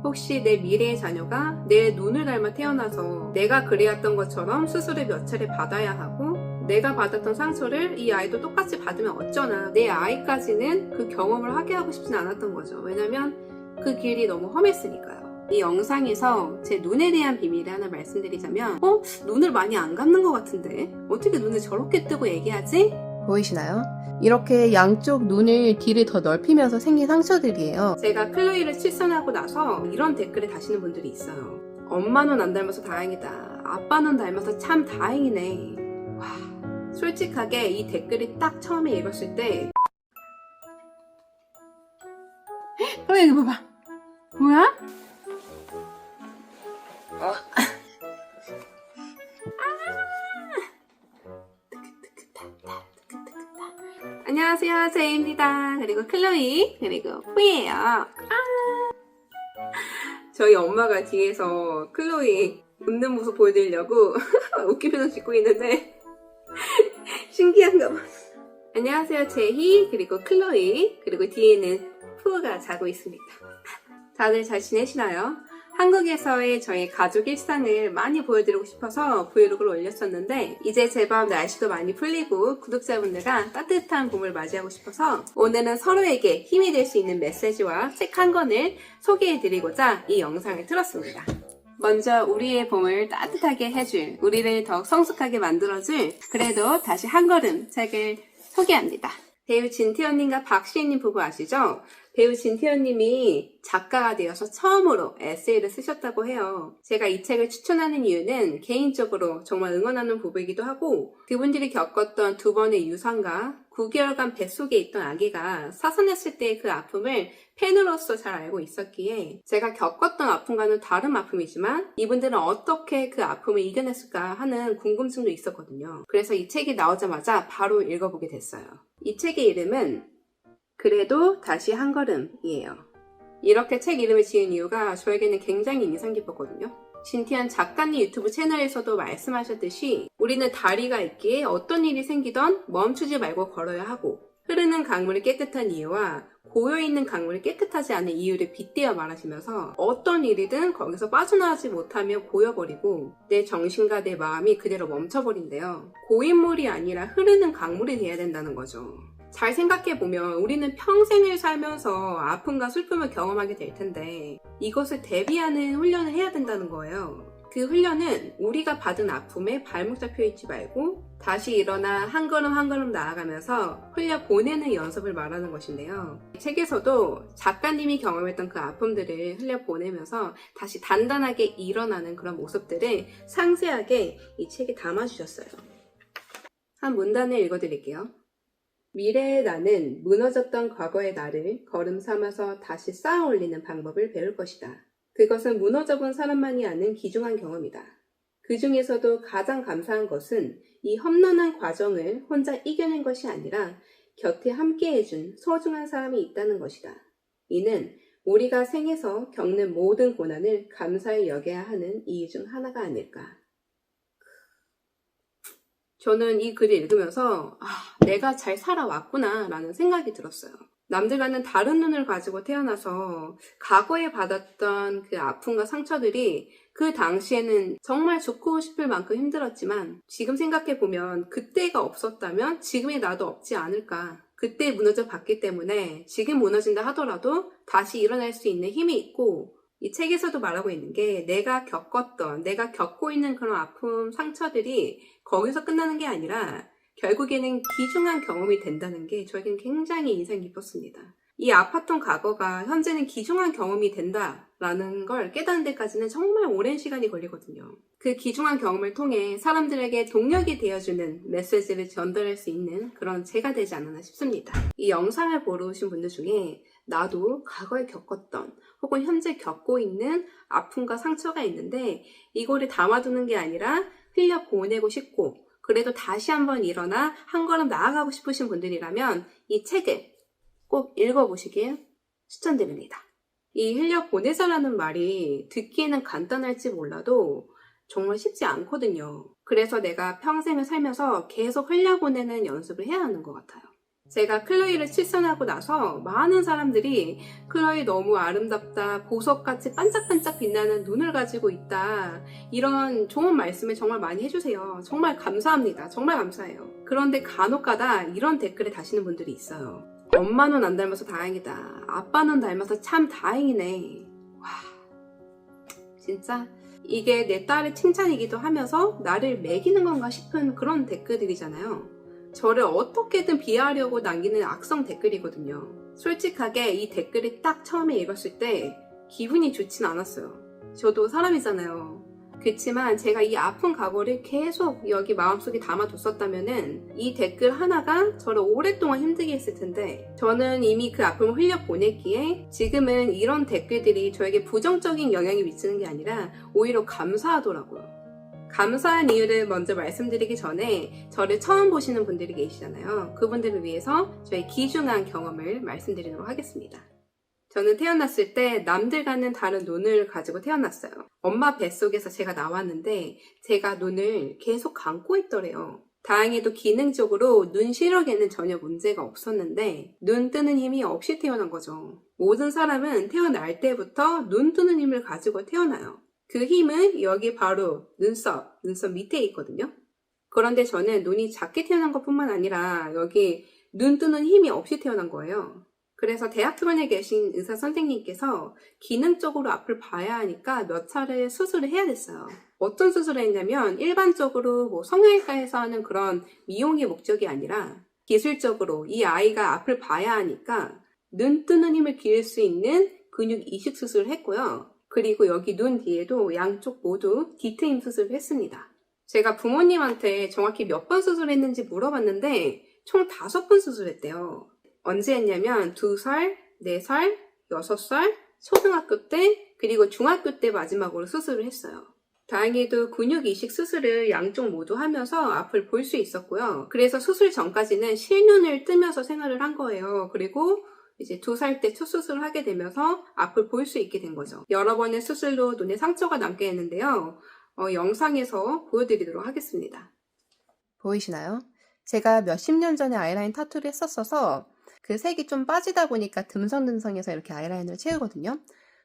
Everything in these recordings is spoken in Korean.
혹시 내 미래의 자녀가 내 눈을 닮아 태어나서 내가 그리웠던 것처럼 수술을 몇 차례 받아야 하고 내가 받았던 상처를 이 아이도 똑같이 받으면 어쩌나. 내 아이까지는 그 경험을 하게 하고 싶진 않았던 거죠. 왜냐면 그 길이 너무 험했으니까요. 이 영상에서 제 눈에 대한 비밀을 하나 말씀드리자면 눈을 많이 안 감는 것 같은데 어떻게 눈을 저렇게 뜨고 얘기하지? 보이시나요? 이렇게 양쪽 눈을 뒤를 더 넓히면서 생긴 상처들이에요. 제가 클로이를 출산하고 나서 이런 댓글을 다시는 분들이 있어요. 엄마 눈 안 닮아서 다행이다. 아빠 눈 닮아서 참 다행이네. 와, 솔직하게 이 댓글이 딱 처음에 읽었을 때 클로이 이거 봐봐. 뭐야? 안녕하세요, 제이입니다. 그리고 클로이, 그리고 뿌예요. 저희 엄마가 뒤에서 클로이 웃는 모습 보여드리려고 웃긴 표정 짓고 있는데 신기한가 봐. 안녕하세요, 제희, 그리고 클로이, 그리고 뒤에는 푸가 자고 있습니다. 다들 잘 지내시나요? 한국에서의 저희 가족 일상을 많이 보여드리고 싶어서 브이로그를 올렸었는데 이제 제법 날씨도 많이 풀리고 구독자분들과 따뜻한 봄을 맞이하고 싶어서 오늘은 서로에게 힘이 될 수 있는 메시지와 책 한 권을 소개해드리고자 이 영상을 틀었습니다. 먼저 우리의 봄을 따뜻하게 해줄, 우리를 더욱 성숙하게 만들어줄 그래도 다시 한 걸음 책을 소개합니다. 배우 진태현님과 박시혜님 부부 아시죠? 배우 진태현님이 작가가 되어서 처음으로 에세이를 쓰셨다고 해요. 제가 이 책을 추천하는 이유는 개인적으로 정말 응원하는 부부이기도 하고 그분들이 겪었던 두 번의 유산과 9개월간 뱃속에 있던 아기가 사선했을 때의 그 아픔을 팬으로서 잘 알고 있었기에 제가 겪었던 아픔과는 다른 아픔이지만 이분들은 어떻게 그 아픔을 이겨냈을까 하는 궁금증도 있었거든요. 그래서 이 책이 나오자마자 바로 읽어보게 됐어요. 이 책의 이름은 그래도 다시 한 걸음이에요. 이렇게 책 이름을 지은 이유가 저에게는 굉장히 인상 깊었거든요. 진티안 작가님 유튜브 채널에서도 말씀하셨듯이 우리는 다리가 있기에 어떤 일이 생기던 멈추지 말고 걸어야 하고 흐르는 강물이 깨끗한 이유와 고여있는 강물이 깨끗하지 않은 이유를 빗대어 말하시면서 어떤 일이든 거기서 빠져나오지 못하면 고여버리고 내 정신과 내 마음이 그대로 멈춰버린대요. 고인물이 아니라 흐르는 강물이 돼야 된다는 거죠. 잘 생각해보면 우리는 평생을 살면서 아픔과 슬픔을 경험하게 될 텐데 이것을 대비하는 훈련을 해야 된다는 거예요. 그 훈련은 우리가 받은 아픔에 발목 잡혀있지 말고 다시 일어나 한 걸음 한 걸음 나아가면서 흘려보내는 연습을 말하는 것인데요. 책에서도 작가님이 경험했던 그 아픔들을 흘려보내면서 다시 단단하게 일어나는 그런 모습들을 상세하게 이 책에 담아주셨어요. 한 문단을 읽어드릴게요. 미래의 나는 무너졌던 과거의 나를 걸음 삼아서 다시 쌓아 올리는 방법을 배울 것이다. 그것은 무너져본 사람만이 아는 귀중한 경험이다. 그 중에서도 가장 감사한 것은 이 험난한 과정을 혼자 이겨낸 것이 아니라 곁에 함께 해준 소중한 사람이 있다는 것이다. 이는 우리가 생에서 겪는 모든 고난을 감사히 여겨야 하는 이유 중 하나가 아닐까. 저는 이 글을 읽으면서 내가 잘 살아왔구나 라는 생각이 들었어요. 남들과는 다른 눈을 가지고 태어나서 과거에 받았던 그 아픔과 상처들이 그 당시에는 정말 죽고 싶을 만큼 힘들었지만 지금 생각해보면 그때가 없었다면 지금의 나도 없지 않을까. 그때 무너져 봤기 때문에 지금 무너진다 하더라도 다시 일어날 수 있는 힘이 있고 이 책에서도 말하고 있는 게 내가 겪고 있는 그런 아픔, 상처들이 거기서 끝나는 게 아니라 결국에는 귀중한 경험이 된다는 게 저에겐 굉장히 인상 깊었습니다. 이 아팠던 과거가 현재는 귀중한 경험이 된다라는 걸 깨닫는 데까지는 정말 오랜 시간이 걸리거든요. 그 귀중한 경험을 통해 사람들에게 동력이 되어주는 메시지를 전달할 수 있는 그런 제가 되지 않았나 싶습니다. 이 영상을 보러 오신 분들 중에 나도 과거에 겪었던 혹은 현재 겪고 있는 아픔과 상처가 있는데 이거를 담아두는 게 아니라 흘려보내고 싶고 그래도 다시 한번 일어나 한 걸음 나아가고 싶으신 분들이라면 이 책을 꼭 읽어보시길 추천드립니다. 이 흘려보내자라는 말이 듣기에는 간단할지 몰라도 정말 쉽지 않거든요. 그래서 내가 평생을 살면서 계속 흘려보내는 연습을 해야 하는 것 같아요. 제가 클로이를 출산하고 나서 많은 사람들이 클로이 너무 아름답다, 보석같이 반짝반짝 빛나는 눈을 가지고 있다, 이런 좋은 말씀을 정말 많이 해주세요. 정말 감사합니다. 정말 감사해요. 그런데 간혹가다 이런 댓글을 다시는 분들이 있어요. 엄마 눈 안 닮아서 다행이다. 아빠 눈 닮아서 참 다행이네. 와, 진짜 이게 내 딸의 칭찬이기도 하면서 나를 매기는 건가 싶은 그런 댓글들이잖아요. 저를 어떻게든 비하하려고 남기는 악성 댓글이거든요. 솔직하게 이 댓글을 딱 처음에 읽었을 때 기분이 좋진 않았어요. 저도 사람이잖아요. 그렇지만 제가 이 아픈 각오를 계속 여기 마음속에 담아뒀었다면은 이 댓글 하나가 저를 오랫동안 힘들게 했을 텐데, 저는 이미 그 아픔을 흘려보냈기에 지금은 이런 댓글들이 저에게 부정적인 영향이 미치는 게 아니라 오히려 감사하더라고요. 감사한 이유를 먼저 말씀드리기 전에 저를 처음 보시는 분들이 계시잖아요. 그분들을 위해서 저의 귀중한 경험을 말씀드리도록 하겠습니다. 저는 태어났을 때 남들과는 다른 눈을 가지고 태어났어요. 엄마 뱃속에서 제가 나왔는데 제가 눈을 계속 감고 있더래요. 다행히도 기능적으로 눈 시력에는 전혀 문제가 없었는데 눈 뜨는 힘이 없이 태어난 거죠. 모든 사람은 태어날 때부터 눈 뜨는 힘을 가지고 태어나요. 그 힘은 여기 바로 눈썹 밑에 있거든요. 그런데 저는 눈이 작게 태어난 것뿐만 아니라 여기 눈 뜨는 힘이 없이 태어난 거예요. 그래서 대학병원에 계신 의사 선생님께서 기능적으로 앞을 봐야 하니까 몇 차례 수술을 해야 됐어요. 어떤 수술을 했냐면 일반적으로 성형외과에서 하는 그런 미용의 목적이 아니라 기술적으로 이 아이가 앞을 봐야 하니까 눈 뜨는 힘을 기를 수 있는 근육 이식 수술을 했고요. 그리고 여기 눈 뒤에도 양쪽 모두 뒤트임 수술을 했습니다. 제가 부모님한테 정확히 몇 번 수술했는지 물어봤는데 총 5번 수술했대요. 언제 했냐면 2살, 4살, 6살, 초등학교 때, 그리고 중학교 때 마지막으로 수술을 했어요. 다행히도 근육 이식 수술을 양쪽 모두 하면서 앞을 볼 수 있었고요. 그래서 수술 전까지는 실눈을 뜨면서 생활을 한 거예요. 그리고 이제 2살 때 첫 수술을 하게 되면서 앞을 볼 수 있게 된 거죠. 여러 번의 수술로 눈에 상처가 남게 했는데요. 영상에서 보여드리도록 하겠습니다. 보이시나요? 제가 몇십 년 전에 아이라인 타투를 했었어서 그 색이 좀 빠지다 보니까 듬성듬성해서 이렇게 아이라인을 채우거든요.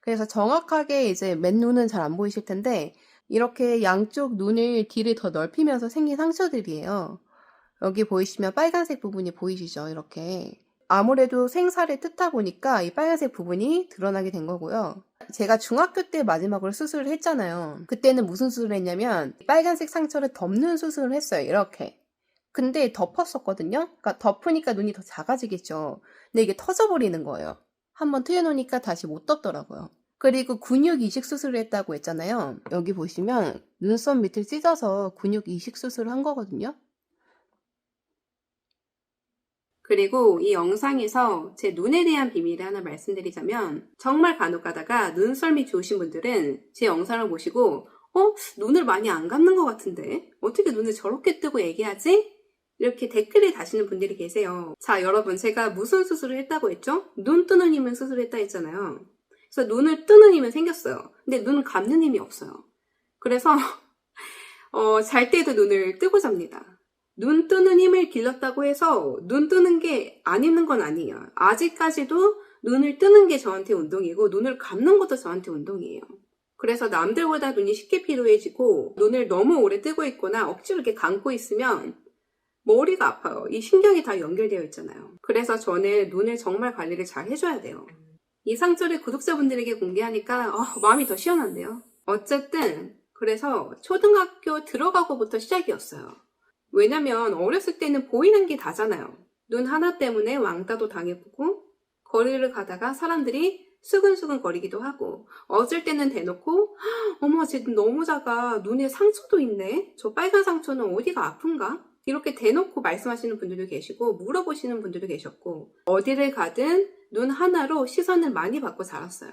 그래서 정확하게 이제 맨눈은 잘 안 보이실 텐데 이렇게 양쪽 눈을 뒤를 더 넓히면서 생긴 상처들이에요. 여기 보이시면 빨간색 부분이 보이시죠? 이렇게. 아무래도 생사를 뜯다 보니까 이 빨간색 부분이 드러나게 된 거고요. 제가 중학교 때 마지막으로 수술을 했잖아요. 그때는 무슨 수술을 했냐면 빨간색 상처를 덮는 수술을 했어요. 이렇게. 근데 덮었었거든요. 그러니까 덮으니까 눈이 더 작아지겠죠. 근데 이게 터져버리는 거예요. 한번 트여놓으니까 다시 못 덮더라고요. 그리고 근육 이식 수술을 했다고 했잖아요. 여기 보시면 눈썹 밑을 찢어서 근육 이식 수술을 한 거거든요. 그리고 이 영상에서 제 눈에 대한 비밀을 하나 말씀드리자면, 정말 간혹 가다가 눈썰미 좋으신 분들은 제 영상을 보시고 눈을 많이 안 감는 것 같은데 어떻게 눈을 저렇게 뜨고 얘기하지? 이렇게 댓글을 다시는 분들이 계세요. 자, 여러분, 제가 무슨 수술을 했다고 했죠? 눈 뜨는 힘을 수술했다 했잖아요. 그래서 눈을 뜨는 힘은 생겼어요. 근데 눈을 감는 힘이 없어요. 그래서 잘 때도 눈을 뜨고 잡니다. 눈 뜨는 힘을 길렀다고 해서 눈 뜨는 게 안 있는 건 아니에요. 아직까지도 눈을 뜨는 게 저한테 운동이고 눈을 감는 것도 저한테 운동이에요. 그래서 남들보다 눈이 쉽게 피로해지고 눈을 너무 오래 뜨고 있거나 억지로 이렇게 감고 있으면 머리가 아파요. 이 신경이 다 연결되어 있잖아요. 그래서 저는 눈을 정말 관리를 잘 해줘야 돼요. 이 상처를 구독자분들에게 공개하니까 마음이 더 시원한데요. 어쨌든 그래서 초등학교 들어가고부터 시작이었어요. 왜냐면 어렸을 때는 보이는 게 다잖아요. 눈 하나 때문에 왕따도 당해보고 거리를 가다가 사람들이 수근수근 거리기도 하고, 어쩔 때는 대놓고 어머 쟤 눈 너무 작아, 눈에 상처도 있네, 저 빨간 상처는 어디가 아픈가? 이렇게 대놓고 말씀하시는 분들도 계시고 물어보시는 분들도 계셨고, 어디를 가든 눈 하나로 시선을 많이 받고 자랐어요.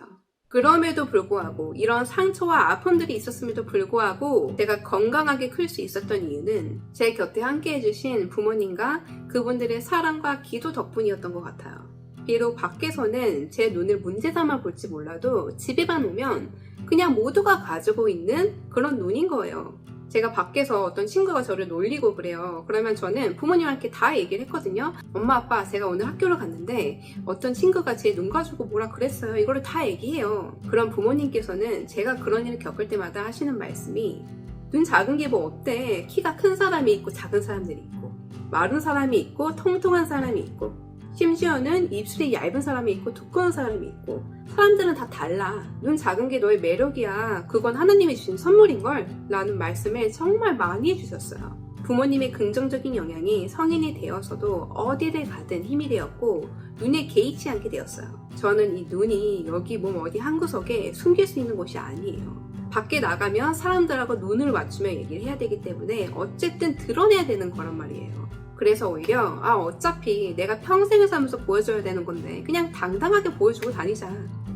그럼에도 불구하고 이런 상처와 아픔들이 있었음에도 불구하고 제가 건강하게 클 수 있었던 이유는 제 곁에 함께 해주신 부모님과 그분들의 사랑과 기도 덕분이었던 것 같아요. 비록 밖에서는 제 눈을 문제 삼아 볼지 몰라도 집에만 오면 그냥 모두가 가지고 있는 그런 눈인 거예요. 제가 밖에서 어떤 친구가 저를 놀리고 그래요. 그러면 저는 부모님한테 다 얘기를 했거든요. 엄마, 아빠, 제가 오늘 학교를 갔는데 어떤 친구가 제 눈 가지고 뭐라 그랬어요. 이거를 다 얘기해요. 그럼 부모님께서는 제가 그런 일을 겪을 때마다 하시는 말씀이 눈 작은 게 뭐 어때? 키가 큰 사람이 있고 작은 사람들이 있고 마른 사람이 있고 통통한 사람이 있고 심지어는 입술이 얇은 사람이 있고 두꺼운 사람이 있고 사람들은 다 달라. 눈 작은 게 너의 매력이야. 그건 하나님이 주신 선물인걸 라는 말씀을 정말 많이 해주셨어요. 부모님의 긍정적인 영향이 성인이 되어서도 어디를 가든 힘이 되었고 눈에 개의치 않게 되었어요. 저는 이 눈이 여기 몸 어디 한 구석에 숨길 수 있는 곳이 아니에요. 밖에 나가면 사람들하고 눈을 맞추며 얘기를 해야 되기 때문에 어쨌든 드러내야 되는 거란 말이에요. 그래서 오히려 어차피 내가 평생을 살면서 보여줘야 되는 건데 그냥 당당하게 보여주고 다니자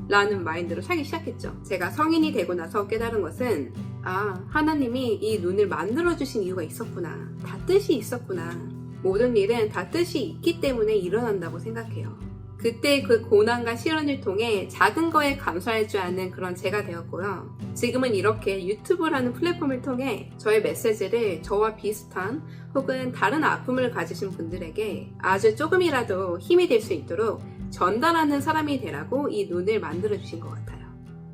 라는 마인드로 살기 시작했죠. 제가 성인이 되고 나서 깨달은 것은 하나님이 이 눈을 만들어주신 이유가 있었구나. 다 뜻이 있었구나. 모든 일은 다 뜻이 있기 때문에 일어난다고 생각해요. 그때 그 고난과 시련을 통해 작은 거에 감사할 줄 아는 그런 제가 되었고요. 지금은 이렇게 유튜브라는 플랫폼을 통해 저의 메시지를 저와 비슷한 혹은 다른 아픔을 가지신 분들에게 아주 조금이라도 힘이 될 수 있도록 전달하는 사람이 되라고 이 눈을 만들어주신 것 같아요.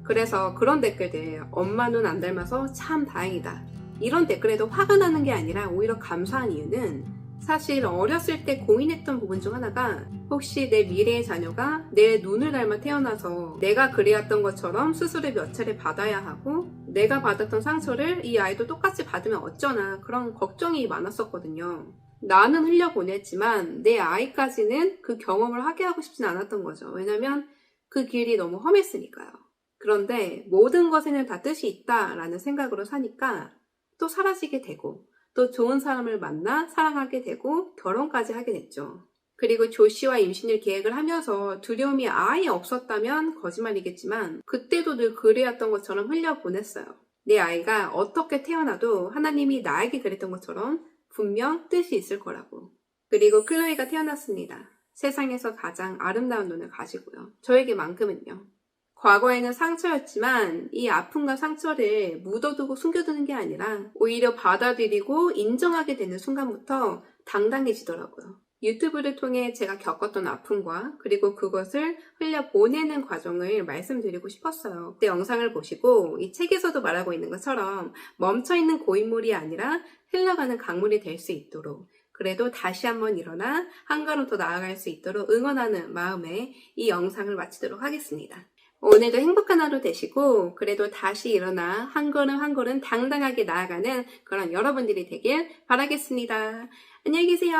그래서 그런 댓글들, 엄마 눈 안 닮아서 참 다행이다. 이런 댓글에도 화가 나는 게 아니라 오히려 감사한 이유는 사실 어렸을 때 고민했던 부분 중 하나가 혹시 내 미래의 자녀가 내 눈을 닮아 태어나서 내가 그리웠던 것처럼 수술을 몇 차례 받아야 하고 내가 받았던 상처를 이 아이도 똑같이 받으면 어쩌나 그런 걱정이 많았었거든요. 나는 흘려보냈지만 내 아이까지는 그 경험을 하게 하고 싶진 않았던 거죠. 왜냐면 그 길이 너무 험했으니까요. 그런데 모든 것에는 다 뜻이 있다라는 생각으로 사니까 또 사라지게 되고 또 좋은 사람을 만나 사랑하게 되고 결혼까지 하게 됐죠. 그리고 조씨와 임신을 계획을 하면서 두려움이 아예 없었다면 거짓말이겠지만 그때도 늘 그리웠던 것처럼 흘려보냈어요. 내 아이가 어떻게 태어나도 하나님이 나에게 그랬던 것처럼 분명 뜻이 있을 거라고. 그리고 클로이가 태어났습니다. 세상에서 가장 아름다운 눈을 가지고요. 저에게만큼은요. 과거에는 상처였지만 이 아픔과 상처를 묻어두고 숨겨두는 게 아니라 오히려 받아들이고 인정하게 되는 순간부터 당당해지더라고요. 유튜브를 통해 제가 겪었던 아픔과 그리고 그것을 흘려보내는 과정을 말씀드리고 싶었어요. 그때 영상을 보시고 이 책에서도 말하고 있는 것처럼 멈춰있는 고인물이 아니라 흘러가는 강물이 될 수 있도록 그래도 다시 한번 일어나 한 걸음 더 나아갈 수 있도록 응원하는 마음에 이 영상을 마치도록 하겠습니다. 오늘도 행복한 하루 되시고 그래도 다시 일어나 한 걸음 한 걸음 당당하게 나아가는 그런 여러분들이 되길 바라겠습니다. 안녕히 계세요.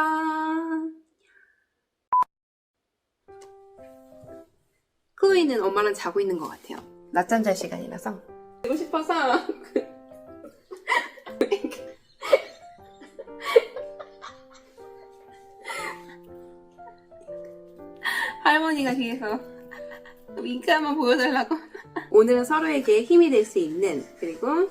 클로이는 엄마랑 자고 있는 것 같아요. 낮잠 잘 시간이라서. 자고 싶어서. 할머니가 뒤에서 윙크 한번 보여달라고. 오늘은 서로에게 힘이 될 수 있는 그리고